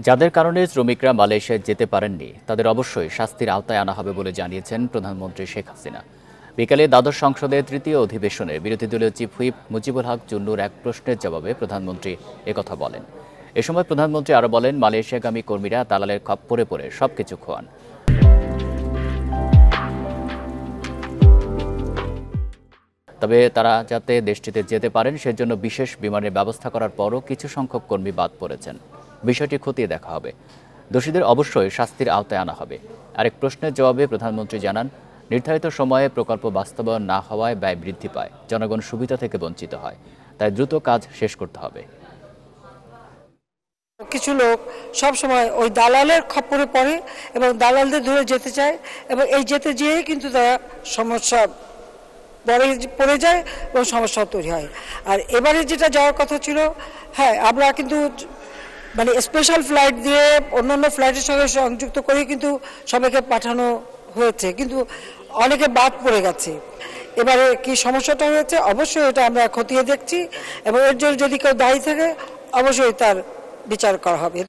যাদের কারণে শ্রমিকরা মালয়েশিয়ায় যেতে পারেননি তাদের অবশ্যই শাস্তির আওতায় আনা হবে বলে জানিয়েছেন প্রধানমন্ত্রী শেখ হাসিনা। বিকালে দ্বাদশ সংসদের তৃতীয় অধিবেশনে বিরোধী দলীয় চিফ হুইপ মুজিবুল হক চুন্নুর এক প্রশ্নের জবাবে প্রধানমন্ত্রী একথা বলেন। এ সময় প্রধানমন্ত্রী আরও বলেন, মালয়েশিয়াগামী কর্মীরা দালালের খপ্পরে পড়ে সবকিছু খোয়ান। তবে তারা যাতে দেশটিতে যেতে পারেন সেজন্য বিশেষ বিমানের ব্যবস্থা করার পরও কিছু সংখ্যক কর্মী বাদ পড়েছেন। বিষয়টি খতিয়ে দেখা হবে। দোষীদের অবশ্যই শাস্তির আওতায় আনা হবে। আরেক প্রশ্নের জবাবে প্রধানমন্ত্রী জানান, নির্ধারিত সময়ে প্রকল্প বাস্তবায়ন না হওয়ায় ব্যয় বৃদ্ধি পায়, জনগণ সুবিধা থেকে বঞ্চিত হয়। তাই দ্রুত কাজ শেষ করতে হবে। কিছু লোক সব সময় ওই দালালের খপ্পরে পড়ে এবং দালালদের ধরে যেতে চায় এবং এই যেতে যেয়েই কিন্তু তারা সমস্যা পড়ে যায় এবং সমস্যা তৈরি হয়। আর এবারে যেটা যাওয়ার কথা ছিল, হ্যাঁ আমরা কিন্তু মানে স্পেশাল ফ্লাইট দিয়ে অন্যান্য ফ্লাইটের সঙ্গে সংযুক্ত করে কিন্তু সবাইকে পাঠানো হয়েছে, কিন্তু অনেকে বাদ পড়ে গেছে। এবারে কি সমস্যাটা হয়েছে অবশ্যই এটা আমরা খতিয়ে দেখছি এবং এর জন্য যদি কেউ দায়ী থাকে অবশ্যই তার বিচার করা হবে।